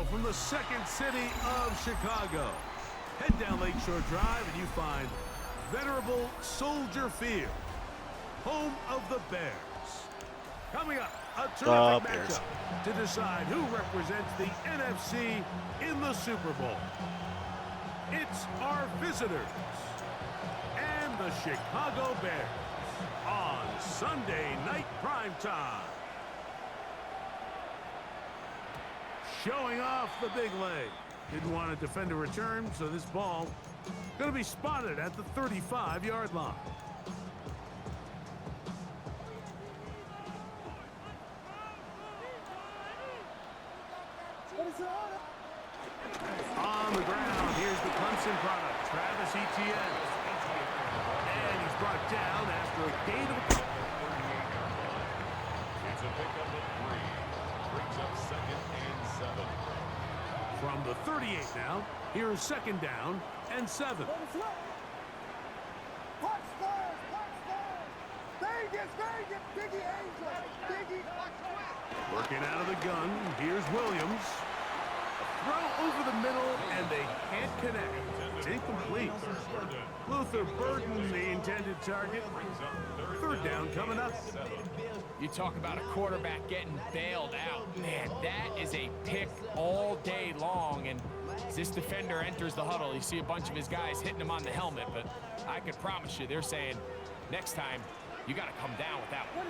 now from the second city of Chicago. Head down Lakeshore Drive and you find venerable Soldier Field, home of the Bears. Coming up, a terrific matchup to decide who represents the NFC in the Super Bowl. It's our visitors and the Chicago Bears on Sunday Night Primetime. Showing off the big leg. Didn't want to defend a return, so this ball going to be spotted at the 35-yard line. On the ground, here's the Clemson product, Travis Etienne. And he's brought down after a gain of a... It's a pickup of 3. Brings up 2nd and 7. From the 38 now, here's 2nd down and 7. Working out of the gun, here's Williams. Throw over the middle, and they can't connect. It's incomplete. Luther Burden, the intended target. 3rd down coming up. You talk about a quarterback getting bailed out. Man, that is a pick all day long. And as this defender enters the huddle, you see a bunch of his guys hitting him on the helmet. But I can promise you, they're saying, next time, you got to come down with that one.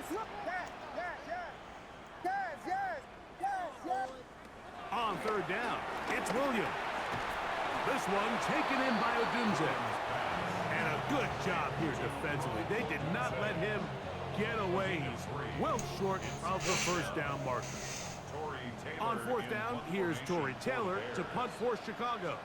On 3rd down, it's Williams. This one taken in by Odunze. And a good job here defensively. They did not let him get away. He's well short of the 1st down marker. On 4th down, here's Torrey Taylor to punt for Chicago.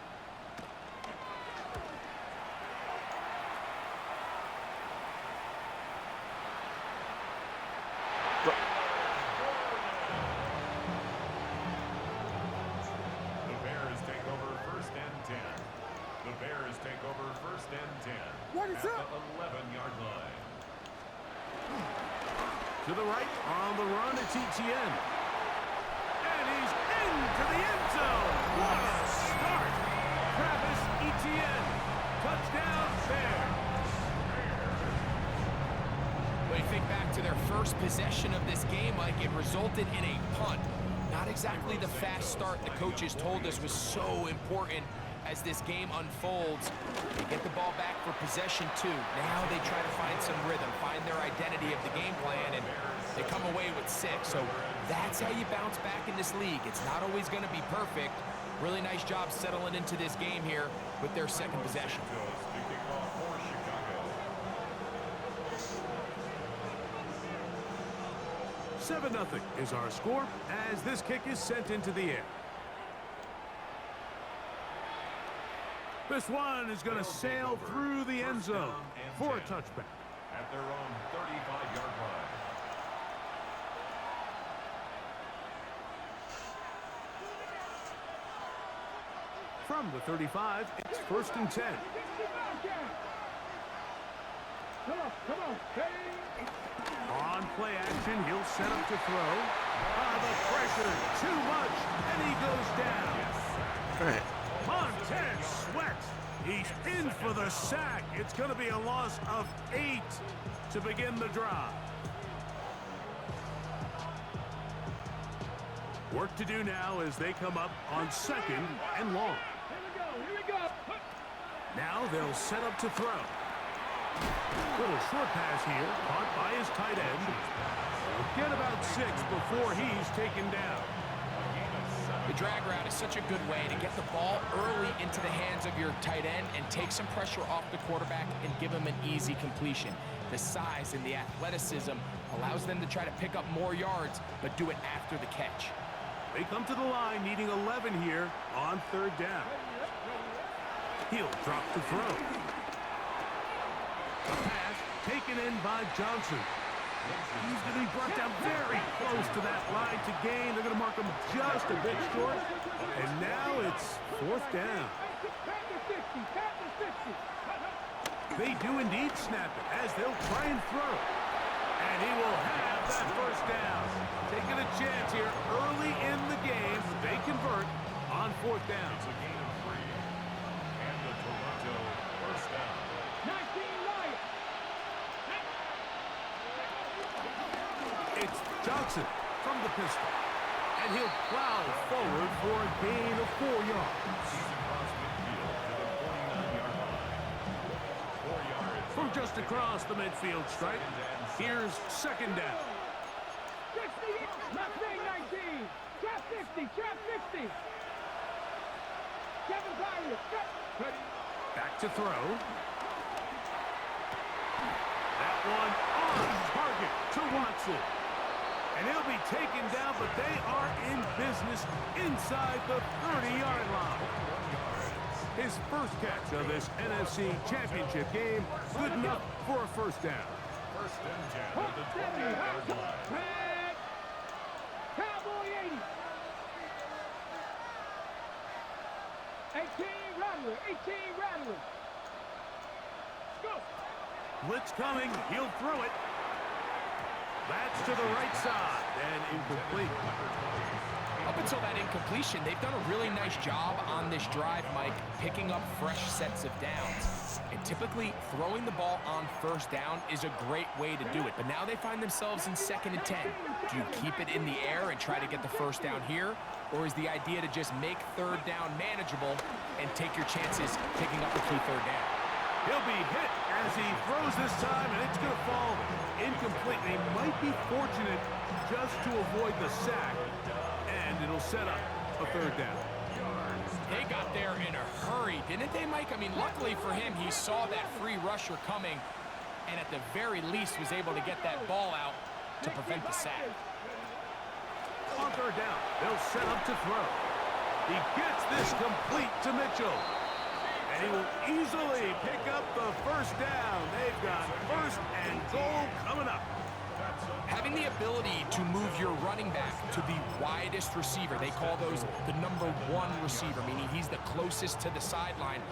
To the right, on the run, it's Etienne. And he's into the end zone. What a start. Travis Etienne. Touchdown, Bears. When you think back to their first possession of this game, like it resulted in a punt. Not exactly the fast start the coaches told us was so important as this game unfolds. They get the ball back for possession 2. Now they try to find some rhythm, find their identity of the game plan, and they come away with 6. So that's how you bounce back in this league. It's not always going to be perfect. Really nice job settling into this game here with their 2nd possession. 7-0 is our score as this kick is sent into the air. This one is going to sail through the end zone for a touchback. At their own 35-yard line. From the 35, it's 1st and 10. On play action, he'll set up to throw. The pressure, too much, and he goes down. All right. Montez Sweat. He's in for the sack. It's going to be a loss of 8 to begin the drive. Work to do now as they come up on 2nd and long. Here we go. Now they'll set up to throw. Little short pass here, caught by his tight end. He'll get about 6 before he's taken down. The drag route is such a good way to get the ball early into the hands of your tight end and take some pressure off the quarterback and give him an easy completion. The size and the athleticism allows them to try to pick up more yards, but do it after the catch. They come to the line needing 11 here on 3rd down. He'll drop the throw. The pass taken in by Johnson. He's going to be brought down very close to that line to gain. They're going to mark him just a bit short. And now it's 4th down. They do indeed snap it as they'll try and throw. And he will have that 1st down. Taking a chance here early in the game. They convert, on fourth down. It's a gain of 3. And the Toronto first down. 19 Lions. It's Johnson from the pistol. And he'll plow forward for a gain of 4 yards. He's across midfield to the 49-yard line. 4 yards. From just across the midfield stripe, here's second down. 60, left wing 19. Trap 50, trap 50. Kevin Byron, ready. Back to throw. That one on target to Watson. And he'll be taken down, but they are in business inside the 30-yard line. His first catch of this NFC Championship game, good enough for a first down. First and 10 at the 28-yard line. Red. Cowboy 80. 18 Rattler, 18 Rattler. Go. Blitz coming, he'll throw it. That's to the right side, and incomplete. Up until that incompletion, they've done a really nice job on this drive, Mike, picking up fresh sets of downs. And typically, throwing the ball on first down is a great way to do it. But now they find themselves in 2nd and 10. Do you keep it in the air and try to get the first down here? Or is the idea to just make third down manageable and take your chances picking up the key third down? He'll be hit as he throws this time, and it's going to fall incomplete. They might be fortunate just to avoid the sack, and it'll set up a third down. They got there in a hurry, didn't they, Mike? I mean, luckily for him, he saw that free rusher coming, and at the very least was able to get that ball out to prevent the sack. On third down, they'll set up to throw. He gets this complete to Mitchell. And he will easily pick up the first down. They've got first and goal coming up. Having the ability to move your running back to the widest receiver, they call those the number 1 receiver, meaning he's the closest to the sideline.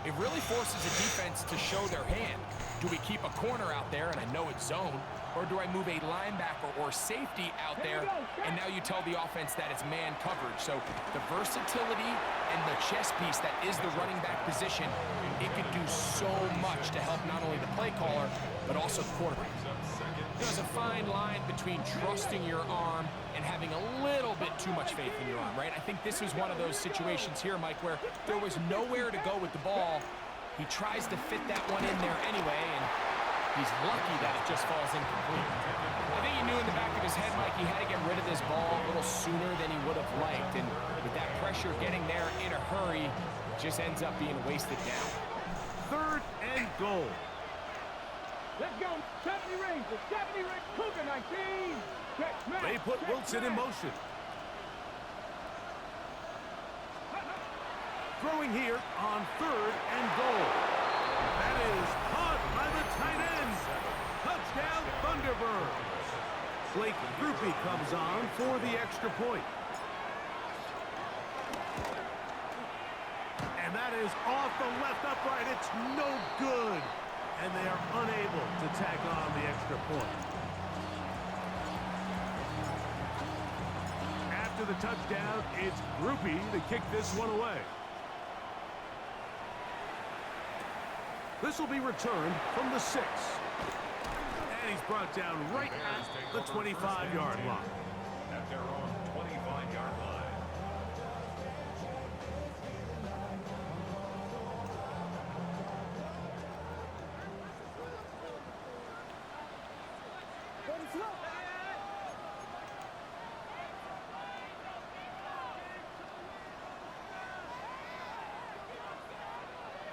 It really forces a defense to show their hand. Do we keep a corner out there, and I know it's zone, or do I move a linebacker or safety out there, and now you tell the offense that it's man coverage? So the versatility and the chess piece that is the running back position, it can do so much to help not only the play caller, but also the quarterback. There's a fine line between trusting your arm and having a little bit too much faith in your arm, right? I think this was one of those situations here, Mike, where there was nowhere to go with the ball. He tries to fit that one in there anyway, and he's lucky that it just falls incomplete. I think he knew in the back of his head, Mike, he had to get rid of this ball a little sooner than he would have liked, and with that pressure getting there in a hurry, it just ends up being a wasted down. Third and goal. Let's go. 70 Rangers, 70 Rangers, Cougar 19. They put Wilson in motion. Throwing here on third and goal. That is caught by the tight end. Touchdown, Thunderbirds. Blake Groupie comes on for the extra point. And that is off the left upright. It's no good. And they are unable to tack on the extra point. After the touchdown, it's Groupie to kick this one away. This will be returned from the 6. And he's brought down right at the 25-yard line. At their own 25-yard line.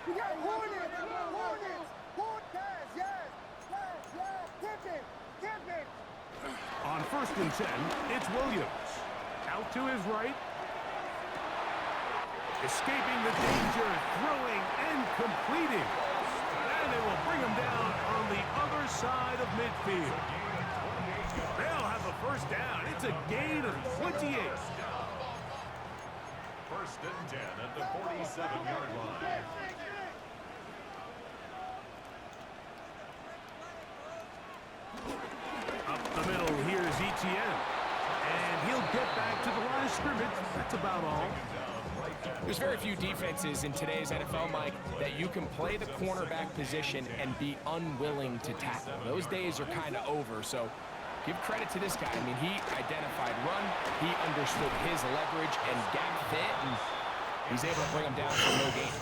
We got Hornets! Hornets! Hornets! Yes! Yes! Yes! Tip it! On first and 10, it's Williams. Out to his right. Escaping the danger, throwing and completing. And they will bring him down on the other side of midfield. They'll have a first down. It's a gain of 28. First and 10 at the 47-yard line. Up the middle, here's Etienne. And he'll get back to the line of scrimmage. That's about all. Down right There's very few defenses in today's NFL, Mike, that you can play the cornerback position and be unwilling to tackle. Those days are kind of over, so give credit to this guy. I mean, he identified run, he understood his leverage and gap fit, and he's able to bring him down for no gain.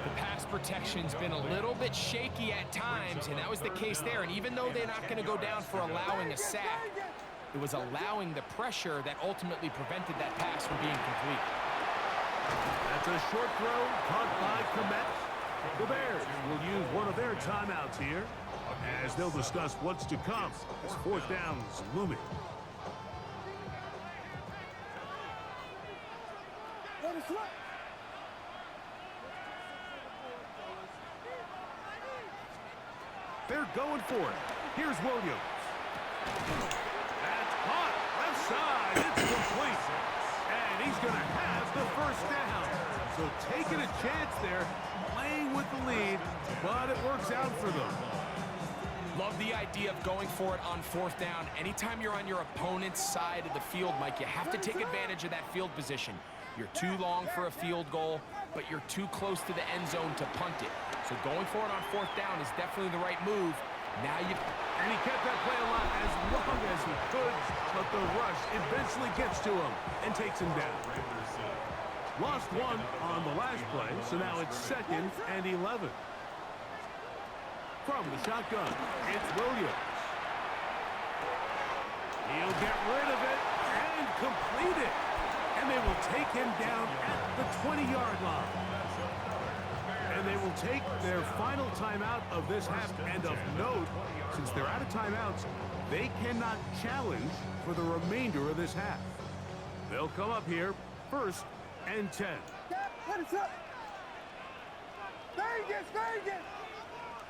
The pass protection's been a little bit shaky at times, and that was the case there. And even though they're not going to go down for allowing a sack, it was allowing the pressure that ultimately prevented that pass from being complete. That's a short throw caught by Komet. The Bears will use one of their timeouts here as they'll discuss what's to come as fourth down's looming. They're going for it. Here's Williams. That's caught. Left side. It's complete. And he's going to have the first down. So taking a chance there, playing with the lead, but it works out for them. Love the idea of going for it on fourth down. Anytime you're on your opponent's side of the field, Mike, you have to take advantage of that field position. You're too long for a field goal, but you're too close to the end zone to punt it. So going for it on fourth down is definitely the right move. Now you... And he kept that play alive as long as he could, but the rush eventually gets to him and takes him down. Lost one on the last play, so now it's 2nd and 11. From the shotgun, it's Williams. He'll get rid of it and complete it. And they will take him down at the 20-yard line. And they will take their final timeout of this half. And of note, since they're out of timeouts, they cannot challenge for the remainder of this half. They'll come up here 1st and 10. Vegas, Vegas!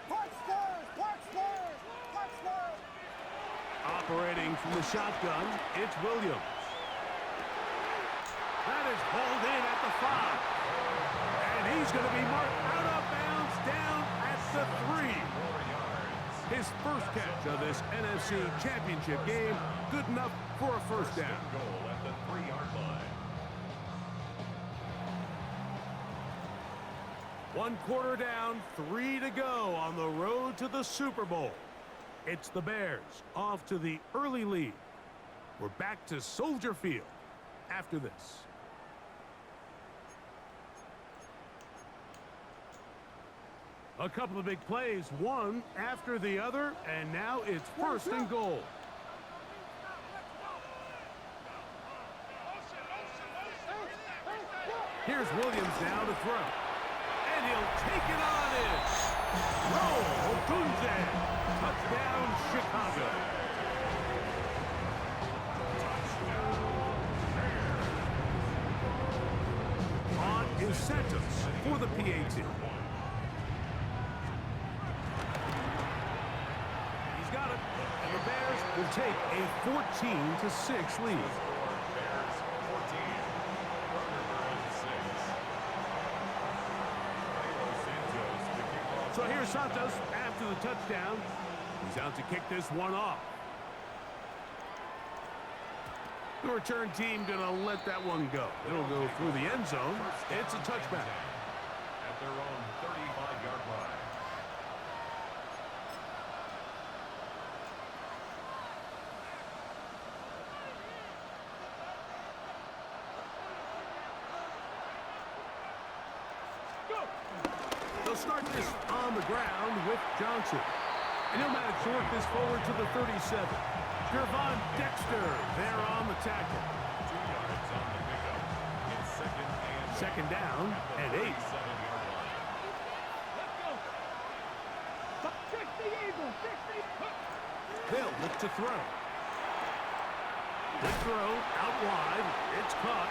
Punch Spurs, punch Spurs, punch Spurs! Operating from the shotgun, it's Williams. That is hauled in at the 5. And he's going to be marked out of bounds down at the 3. His first catch of this NFC Championship game, good enough for a first down. Goal at the 3-yard line. 1 quarter down, 3 to go on the road to the Super Bowl. It's the Bears off to the early lead. We're back to Soldier Field after this. A couple of big plays, one after the other, and now it's 1st and goal. Here's Williams now to throw. And he'll take it on in. Roll, Ogunze. Touchdown, Chicago. On is Santos for the PAT. He's got it. And the Bears will take a 14-6 lead. So here's Santos after the touchdown. He's out to kick this one off. The return team going to let that one go. It'll go through the end zone. It's a touchback. At their own 35-yard line. They'll start this on the ground with Johnson. And he'll manage to work this forward to the 37. Gervon Dexter there on the tackle. 2 yards on the pickup. It's 2nd down and 8. 7-yard line. Let's go. 60 Eagles, 60. They'll look to throw. The throw out wide. It's caught.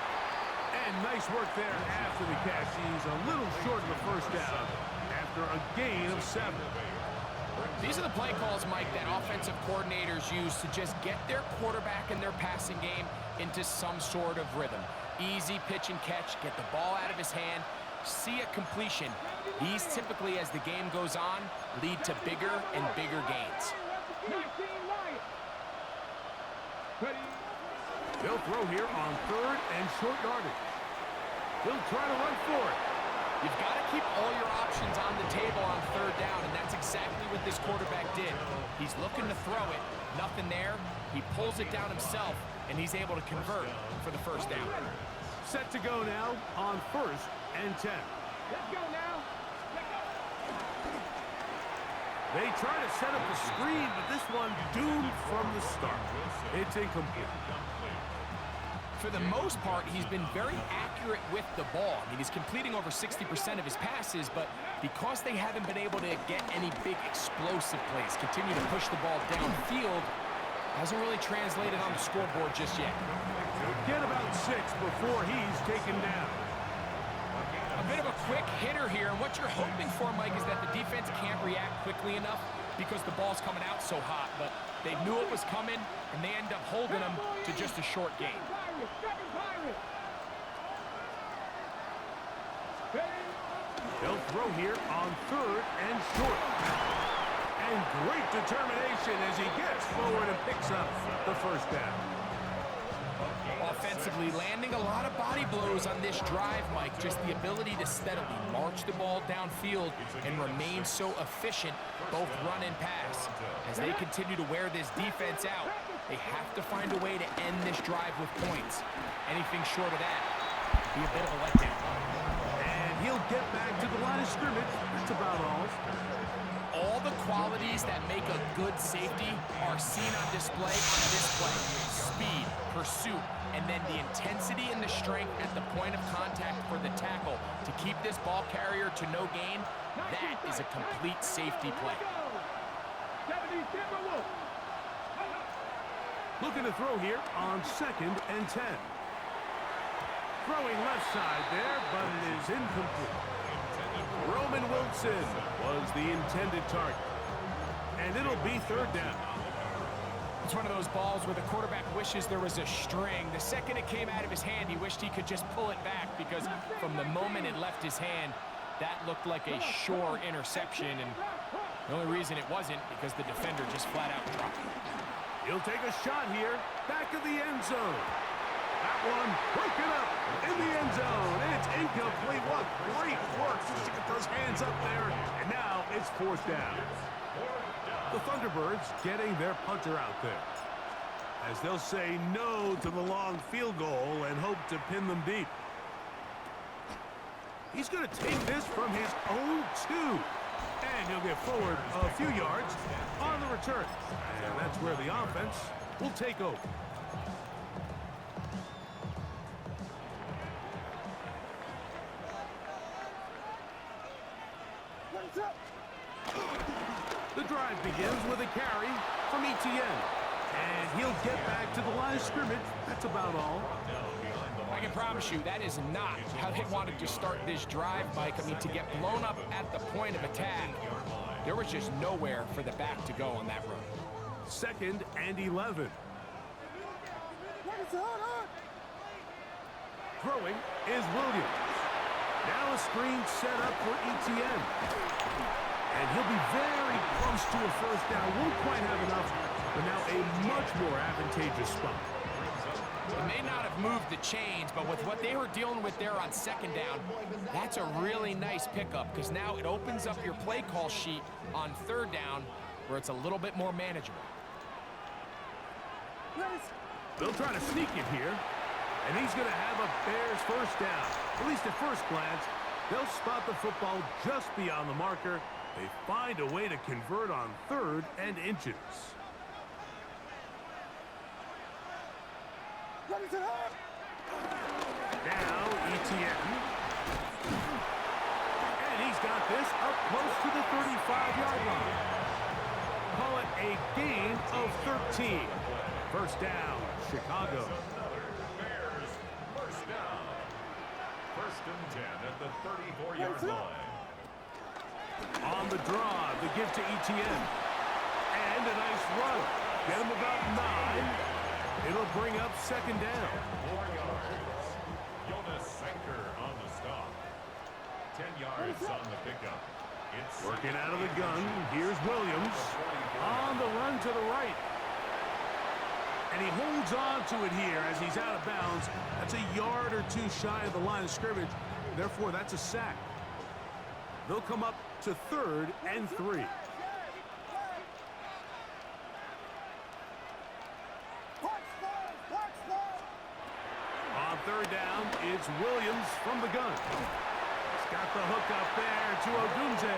And nice work there after the catch. He's a little short of the first down after a gain of 7. These are the play calls, Mike, that offensive coordinators use to just get their quarterback and their passing game into some sort of rhythm. Easy pitch and catch, get the ball out of his hand, see a completion. These typically, as the game goes on, lead to bigger and bigger gains. 19 Lions. Ready. They'll throw here on 3rd and short yardage. He'll try to run for it. You've got to keep all your options on the table on third down, and that's exactly what this quarterback did. He's looking to throw it. Nothing there. He pulls it down himself, and he's able to convert for the first down. Set to go now on 1st and 10. Let's go now. They try to set up the screen, but this one doomed from the start. It's incomplete. For the most part, he's been very accurate with the ball. I mean, he's completing over 60% of his passes, but because they haven't been able to get any big explosive plays, continue to push the ball downfield, hasn't really translated on the scoreboard just yet. Get about 6 before he's taken down. A bit of a quick hitter here, and what you're hoping for, Mike, is that the defense can't react quickly enough because the ball's coming out so hot, but they knew it was coming, and they end up holding him to just a short gain. They'll throw here on 3rd and short. And great determination as he gets forward and picks up the first down. Offensively, landing a lot of body blows on this drive, Mike. Just the ability to steadily march the ball downfield and remain so efficient, both run and pass. As they continue to wear this defense out, they have to find a way to end this drive with points. Anything short of that be a bit of a letdown. And he'll get back to the line of scrimmage. That's about all. All the qualities that make a good safety are seen on display on this play. Speed, pursuit, and then the intensity and the strength at the point of contact for the tackle to keep this ball carrier to no gain. That is a complete safety play. Looking to throw here on 2nd and 10. Throwing left side there, but it is incomplete. Roman Wilson was the intended target. And it'll be 3rd down. It's one of those balls where the quarterback wishes there was a string. The second it came out of his hand, he wished he could just pull it back because from the moment it left his hand, that looked like a sure interception. And the only reason it wasn't because the defender just flat out dropped it. He'll take a shot here, back of the end zone. That one broken up in the end zone. It's incomplete. What great work just to get those hands up there. And now it's 4th down. The Thunderbirds getting their punter out there, as they'll say no to the long field goal and hope to pin them deep. He's going to take this from his own 2. And he'll get forward a few yards on the return. And that's where the offense will take over. The drive begins with a carry from Etienne. And he'll get back to the line of scrimmage. That's about all. I can promise you that is not how they wanted to start this drive, Mike. I mean, to get blown up at the point of attack, there was just nowhere for the back to go on that run. 2nd and 11. Throwing is Williams. Now a screen set up for Etienne. And he'll be very close to a first down. Won't quite have enough, but now a much more advantageous spot. They may not have moved the chains, but with what they were dealing with there on 2nd down, that's a really nice pickup because now it opens up your play call sheet on 3rd down where it's a little bit more manageable. They'll try to sneak it here, and he's going to have a Bears first down. At least at first glance, they'll spot the football just beyond the marker. They find a way to convert on 3rd and inches. Now Etienne. And he's got this up close to the 35-yard line. Call it a gain of 13. First down, Chicago. Bears first down. 1st and 10 at the 34-yard line. On the draw, the give to Etienne. And a nice run. Get him about 9. It'll bring up 2nd down. 4 yards. Jonas Sanker on the stop. 10 yards on the pickup. It's Working out of the gun. Here's Williams. On the run to the right. And he holds on to it here as he's out of bounds. That's a yard or two shy of the line of scrimmage. Therefore, that's a sack. They'll come up to 3rd and 3. On 3rd down, it's Williams from the gun. He's got the hook up there to Odunze.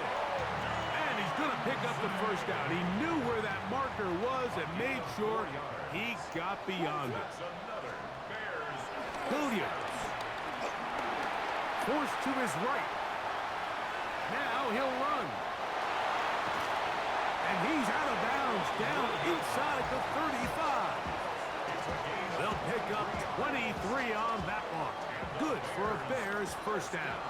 And he's going to pick up the first down. He knew where that marker was and made sure he got beyond it. Williams. Forced to his right. Now he'll run. And he's out of bounds down inside the 35. They'll pick up 23 on that one. Good for a Bears first down.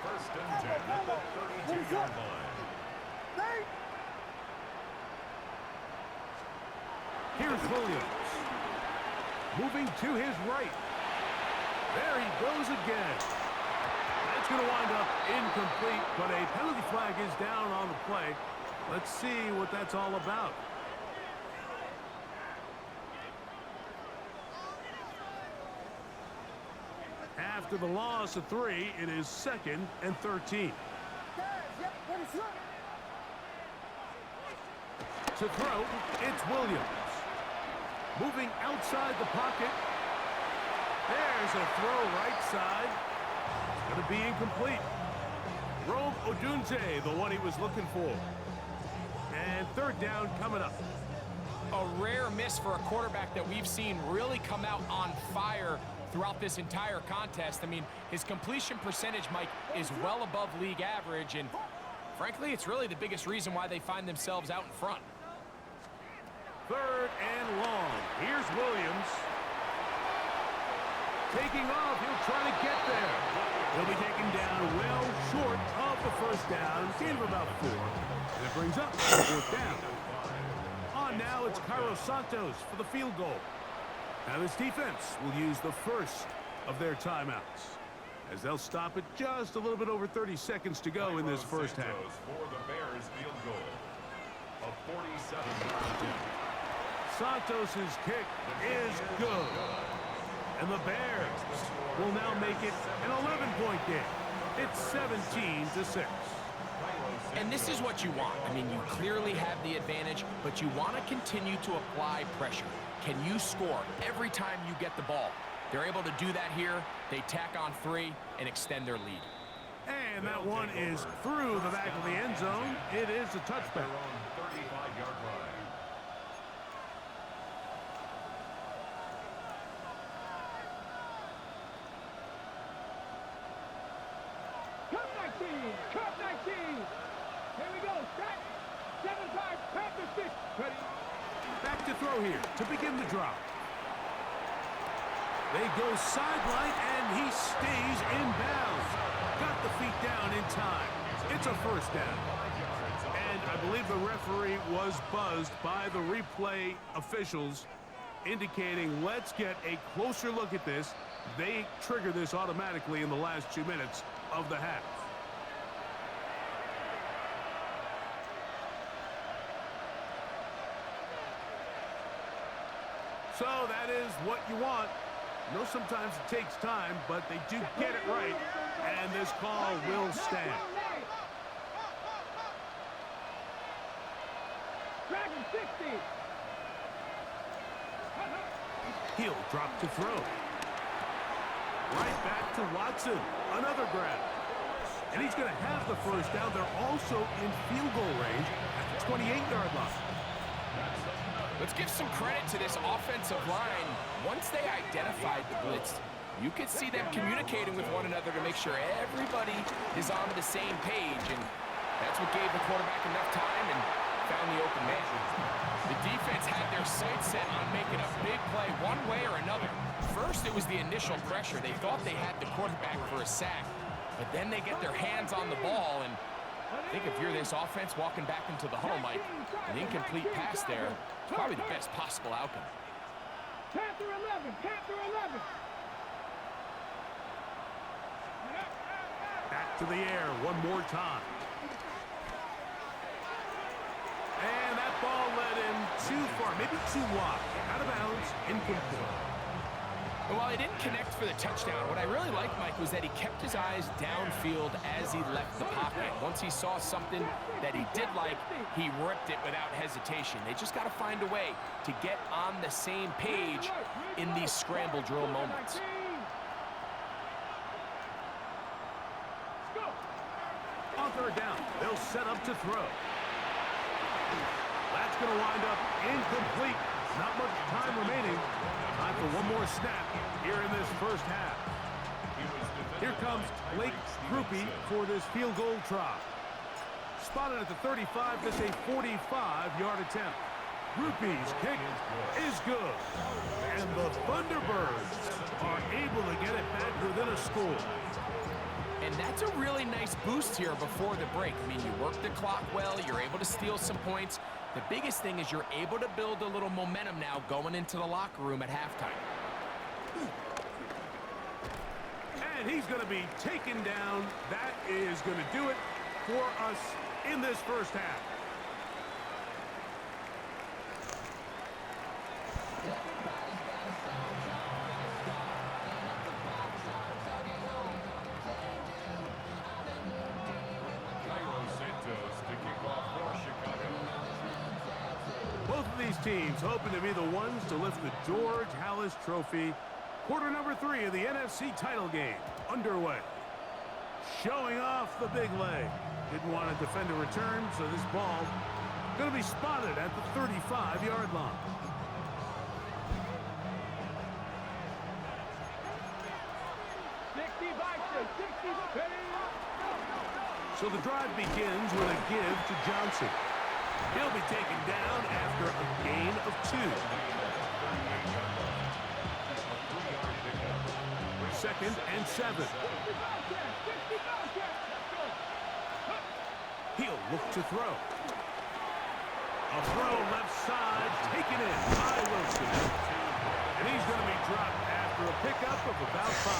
First and 10 at the 32-yard line. Here's Williams. Moving to his right. There he goes again. That's going to wind up incomplete, but a penalty flag is down on the play. Let's see what that's all about. After the loss of 3, it is 2nd and 13. To throw, it's Williams. Moving outside the pocket. There's a throw right side. It's going to be incomplete. Rome Odunze, the one he was looking for. And 3rd down coming up. A rare miss for a quarterback that we've seen really come out on fire throughout this entire contest. I mean, his completion percentage, Mike, is well above league average, and frankly, it's really the biggest reason why they find themselves out in front. 3rd and long. Here's Williams. Taking off, he'll try to get there. He'll be taken down well short of the first down. Gain of about 4. And it brings up 4th down. On now, it's Cairo Santos for the field goal. Now this defense will use the first of their timeouts, as they'll stop it just a little bit over 30 seconds to go in this first half. For the Bears field goal. A 47-yard attempt. Santos' kick is good. And the Bears will now make it an 11-point game. It's 17-6. And this is what you want. I mean, you clearly have the advantage, but you want to continue to apply pressure. Can you score every time you get the ball? They're able to do that here. They tack on 3 and extend their lead. And that one is through the back of the end zone. It is a touchback. 35-yard line. Cup 19! Cup 19! Here we go. Set. 7-5. Panthers 6. Ready. Back to throw here to begin the drop. They go sideline, and he stays in bounds. Got the feet down in time. It's a first down. And I believe the referee was buzzed by the replay officials, indicating let's get a closer look at this. They trigger this automatically in the last 2 minutes of the half. So that is what you want. I know sometimes it takes time, but they do get it right, and this call will stand. Dragon 60. He'll drop to throw. Right back to Watson. Another grab. And he's going to have the first down. They're also in field goal range at the 28-yard line. Let's give some credit to this offensive line. Once they identified the blitz, you could see them communicating with one another to make sure everybody is on the same page, and that's what gave the quarterback enough time and found the open man. The defense had their sights set on making a big play one way or another. First, it was the initial pressure. They thought they had the quarterback for a sack, but then they get their hands on the ball, and I think if you're this offense walking back into the huddle, Mike, an incomplete pass there is probably the best possible outcome. Panther 11. Panther 11. Back to the air one more time. And that ball led him too far, maybe too wide. Out of bounds, incomplete. And while he didn't connect for the touchdown, what I really liked, Mike, was that he kept his eyes downfield as he left the pocket. Once he saw something that he did like, he ripped it without hesitation. They just got to find a way to get on the same page in these scramble drill moments. On third down, they'll set up to throw. That's going to wind up incomplete. Not much time remaining. Time for one more snap here in this first half. Here comes Blake Groupie for this field goal try. Spotted at the 35, this a 45-yard attempt. Groupie's kick is good. And the Thunderbirds are able to get it back within a score. And that's a really nice boost here before the break. I mean, you work the clock well, you're able to steal some points. The biggest thing is you're able to build a little momentum now going into the locker room at halftime. And he's going to be taken down. That is going to do it for us in this first half. Both of these teams hoping to be the ones to lift the George Halas Trophy. Quarter number 3 of the NFC title game underway. Showing off the big leg. Didn't want to defend a return, so this ball going to be spotted at the 35-yard line. So the drive begins with a give to Johnson. He'll be taken down after a gain of 2. Second and 7. He'll look to throw. A throw left side, taken in by Wilson. And he's going to be dropped after a pickup of about 5.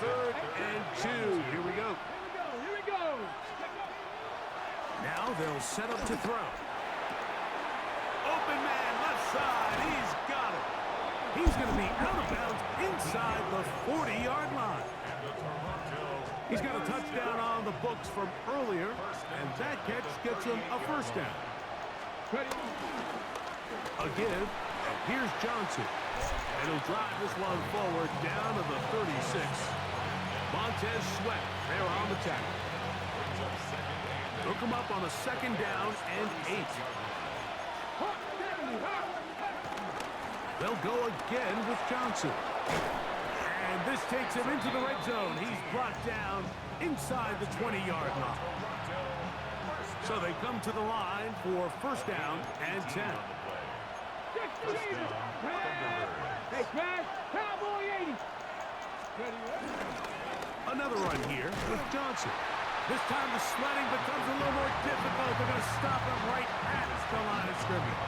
Third and 2. Here we go. Now they'll set up to throw. Open man, left side. He's got it. He's going to be out of bounds inside the 40-yard line. He's got a touchdown on the books from earlier, and that catch gets him a first down. A give, and here's Johnson. And he'll drive this one forward down to the 36. Montez Sweat there on the tackle. Hook him up on a second down and 8. They'll go again with Johnson. And this takes him into the red zone. He's brought down inside the 20-yard line. So they come to the line for first down and 10. Hey, Crash, Cowboy 80. Another run here with Johnson. This time the sledding becomes a little more difficult. They're going to stop him right at the line of scrimmage.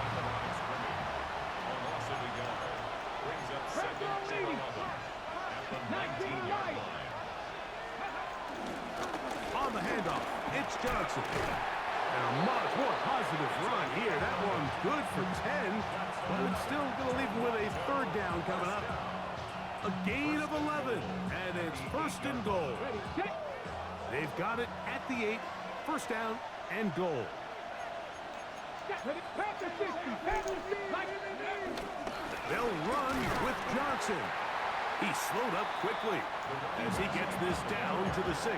On the handoff, it's Johnson. And a much more positive run here. That one's good for 10, but it's still going to leave him with a third down coming up. A gain of 11, and it's first and goal. They've got it at the 8, first down and goal. They'll run with Johnson. He slowed up quickly as he gets this down to the 6.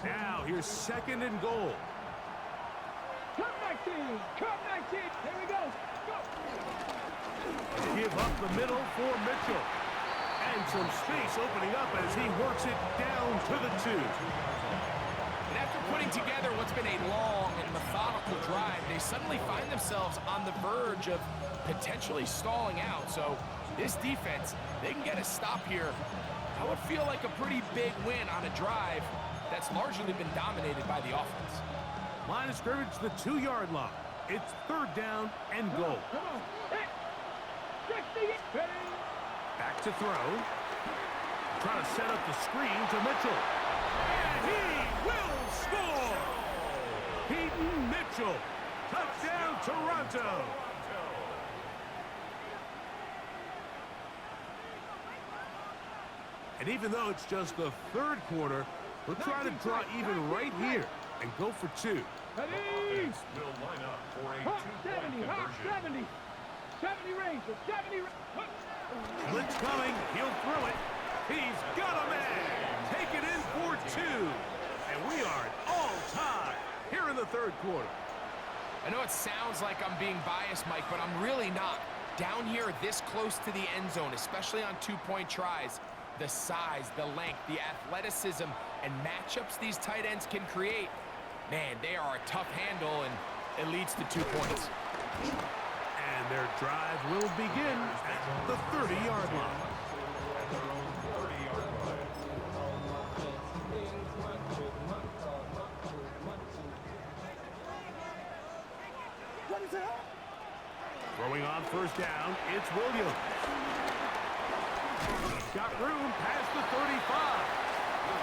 Now here's second and goal. Cup 19, Cup 19, here we go. Give up the middle for Mitchell. And some space opening up as he works it down to the 2. And after putting together what's been a long and methodical drive, they suddenly find themselves on the verge of potentially stalling out. So this defense, they can get a stop here. That would feel like a pretty big win on a drive that's largely been dominated by the offense. Line of scrimmage, the 2-yard line. It's third down and goal. Come on. Back to throw. Trying to set up the screen to Mitchell. And he will score! Peyton Mitchell. Touchdown, Toronto. And even though it's just the third quarter, we'll try to draw even right here and go for two. Ready? Will line up for a Hot two-point 70, hot conversion. 70. 70 range, 70. Blitz coming, he'll throw it. He's got a man. Take it in for two. And we are at all time here in the third quarter. I know it sounds like I'm being biased, Mike, but I'm really not. Down here this close to the end zone, especially on two-point tries, the size, the length, the athleticism, and matchups these tight ends can create, man, they are a tough handle, and it leads to 2 points. And their drive will begin at the 30-yard line. Throwing on first down, it's Williams. Got room past the 35.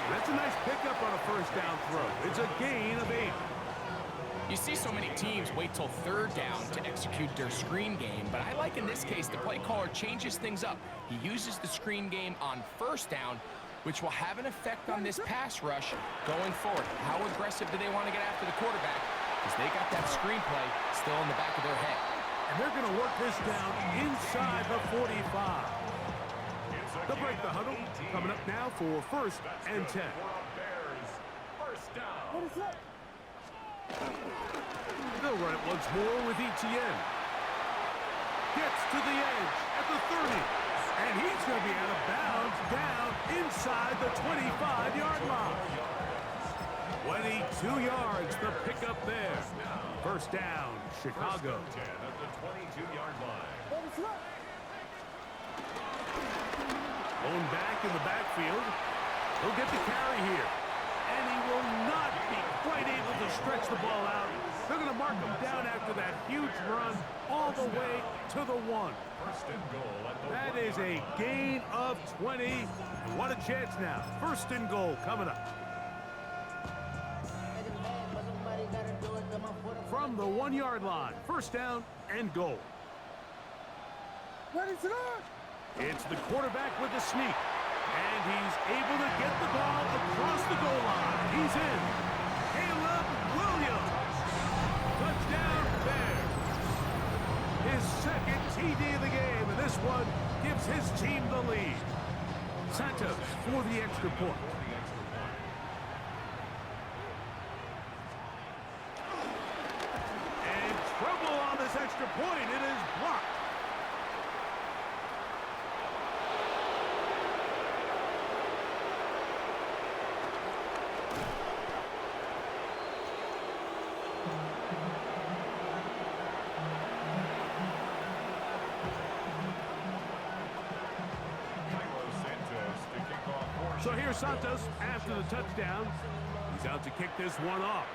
That's a nice pickup on a first down throw. It's a gain of 8. You see so many teams wait till third down to execute their screen game, but I like in this case the play caller changes things up. He uses the screen game on first down, which will have an effect on this pass rush going forward. How aggressive do they want to get after the quarterback? Because they got that screenplay still in the back of their head. And they're going to work this down inside the 45. They'll break the huddle. Coming up now for first and 10. First down. They'll run it once more with Etienne. Gets to the edge at the 30. And he's going to be out of bounds down inside the 25-yard line. 22 yards, the pickup there. First down, Chicago. 10 at the 22-yard line. Going back in the backfield. He'll get the carry here. And he will not be quite able to stretch the ball out. They're going to mark him down after that huge run all the way to the 1. First and goal at the That is a gain of 20. And what a chance now. First and goal coming up. From the 1-yard line. First down and goal. It's the quarterback with the sneak. And he's able to get the ball across the goal line. He's in. Caleb Williams. Touchdown Bears. His second TD of the game, and this one gives his team the lead. Santos for the extra point. And trouble on this extra point. It is blocked. So here's Santos after the touchdown. He's out to kick this one off.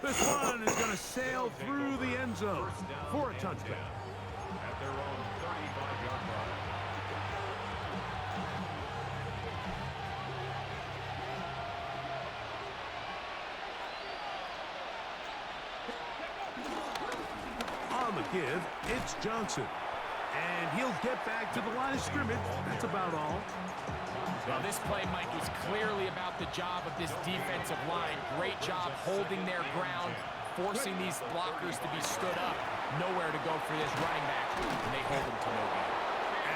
This one is going to sail through the end zone for a touchdown. At their own 35-yard line. On the give, it's Johnson. And he'll get back to the line of scrimmage. That's about all. Well, this play, Mike, was clearly about the job of this defensive line. Great job holding their ground, forcing these blockers to be stood up. Nowhere to go for this running back, and they hold him to no gain.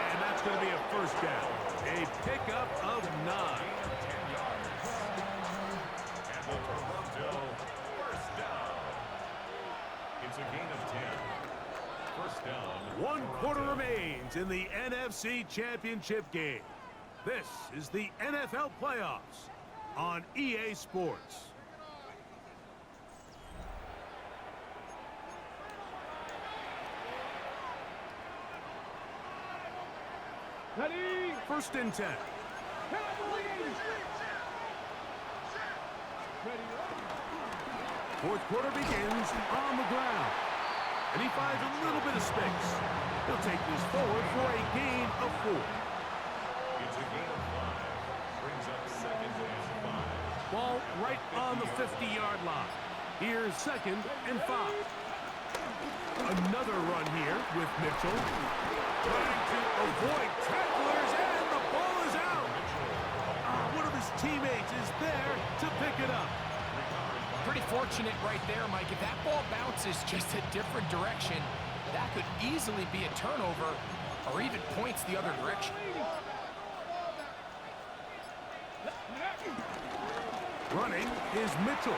And that's going to be a first down. A pickup of 9. 10 yards. And the Toronto first down. It's a gain of 10. First down. 1 quarter remains in the NFC Championship game. This is the NFL Playoffs on EA Sports. Ready? First and 10. Fourth quarter begins on the ground. And he finds a little bit of space. He'll take this forward for a gain of 4. It's a gain of 5. Brings up second and 5. Ball right on the 50-yard line. Here's second and 5. Another run here with Mitchell. Trying to avoid tacklers, and the ball is out. One of his teammates is there to pick it up. Pretty fortunate right there, Mike. If that ball bounces just a different direction, that could easily be a turnover or even points the other direction. Running is Mitchell.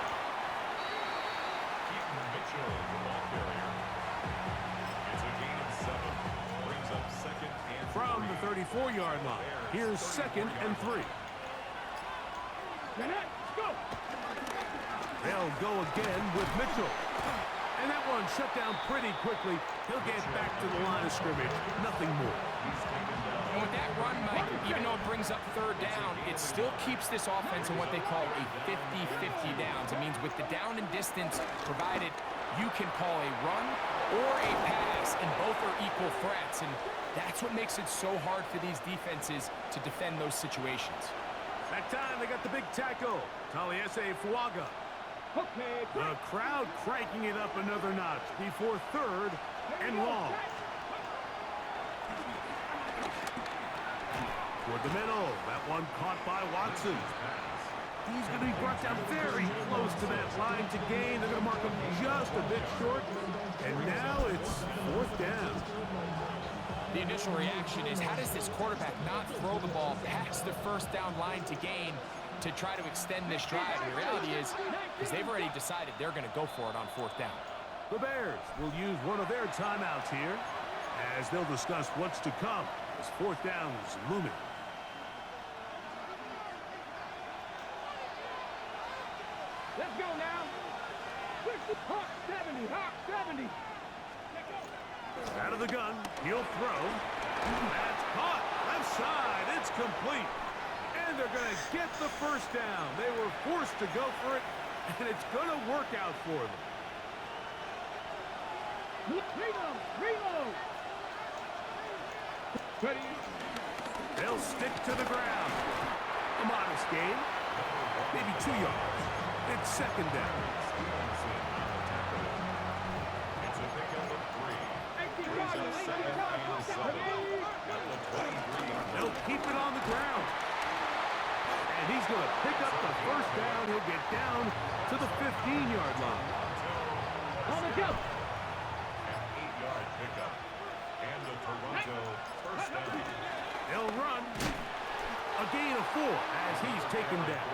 Keaton Mitchell, the ball carrier. It's a gain of 7. Brings up second and 3. From the 34-yard line. Here's second and 3. Go! They'll go again with Mitchell. And that one shut down pretty quickly. He'll get back to the line of scrimmage. Nothing more. And with that run, Mike, even though it brings up third down, it still keeps this offense in what they call a 50-50 downs. It means with the down and distance provided, you can call a run or a pass, and both are equal threats. And that's what makes it so hard for these defenses to defend those situations. That time they got the big tackle. Taliesin Fuaga. Okay, The crowd cranking it up another notch before third and long. Toward the middle. That one caught by Watson. He's going to be brought down very close to that line to gain. They're going to mark him just a bit short. And now it's fourth down. The initial reaction is, how does this quarterback not throw the ball past the first down line to gain to try to extend this drive? And the reality is they've already decided they're going to go for it on fourth down. The Bears will use one of their timeouts here as they'll discuss what's to come as fourth down is looming. let's go now. Hawk 70, Hawk 70. Out of the gun, he'll throw. That's caught. Left side, it's complete. And they're going to get the first down. They were forced to go for it, and it's going to work out for them. Reload. Ready. They'll stick to the ground. A modest gain, maybe 2 yards. It's second down. It's a pickup of 3. Brings up second and 7. At the 23-yard They'll keep it on the ground. And he's going to pick up the first down. He'll get down to the 15-yard line. On the go. An 8-yard pickup. And the Toronto first down. They'll run. A gain of 4 as he's taken down.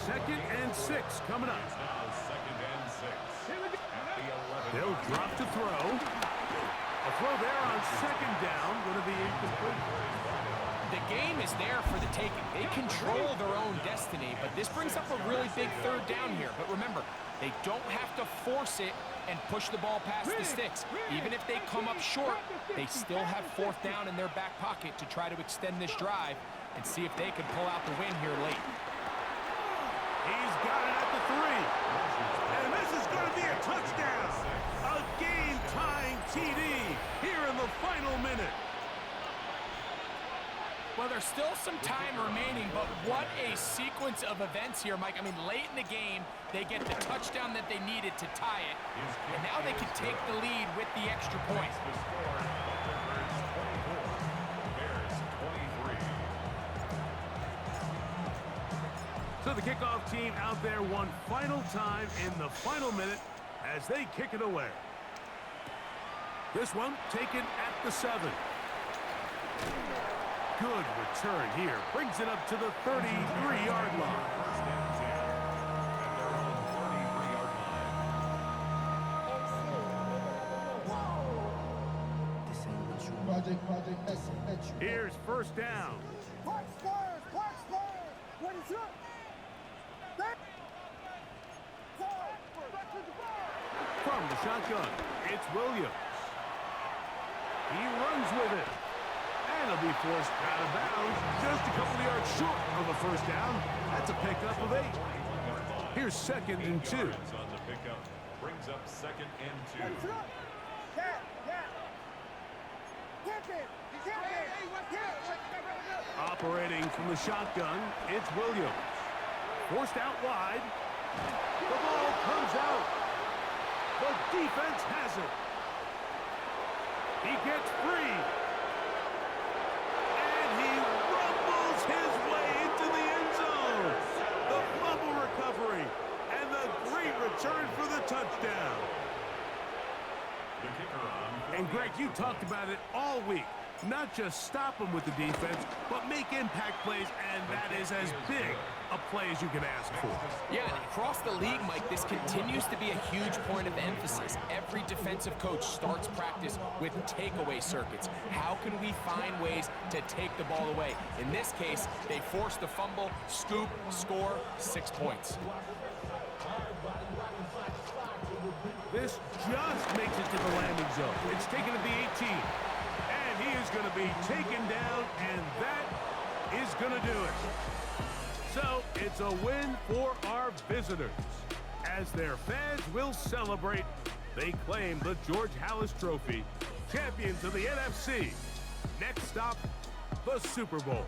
Second and 6 coming up. Now second and 6. At the 11. They'll drop to throw. A throw there on second down. Going to be incomplete. The game is there for the taking. They control their own destiny, but this brings up a really big third down here. But remember, they don't have to force it and push the ball past the sticks. Even if they come up short, they still have fourth down in their back pocket to try to extend this drive and see if they can pull out the win here late. He's got it at the 3. And this is going to be a touchdown. A game-tying TD here in the final minute. Well, there's still some time remaining, but what a sequence of events here, Mike. I mean, late in the game, they get the touchdown that they needed to tie it, and now they can take the lead with the extra point. The score, Bears 23. So the kickoff team out there one final time in the final minute as they kick it away. This one taken at the 7. Good return here. Brings it up to the 33-yard line. First and 10. At their own 33-yard line. Here's first down. Park squares! Park squares! What is up? From the shotgun, it's Williams. He runs with it. And he'll be forced out of bounds just a couple of yards short of a first down. That's a pickup of 8. Here's second and 2. On the pickup, brings up 2nd and 2. Ready, throw. Cat, cat. Tip it. Tip it. Operating from the shotgun, it's Williams. Forced out wide. The ball comes out. The defense has it. He gets free. And he rumbles his way into the end zone. The fumble recovery and the great return for the touchdown. The kicker on. And Greg, you talked about it all week. Not just stop them with the defense, but make impact plays, and that is as big a play as you can ask for. Yeah, and across the league, Mike, this continues to be a huge point of emphasis. Every defensive coach starts practice with takeaway circuits. How can we find ways to take the ball away? In this case, they force the fumble, scoop, score, 6 points. This just makes it to the landing zone. It's taken to the 18. And he is going to be taken down, and that is going to do it. So it's a win for our visitors. As their fans will celebrate, they claim the George Halas Trophy, champions of the NFC. Next stop, the Super Bowl.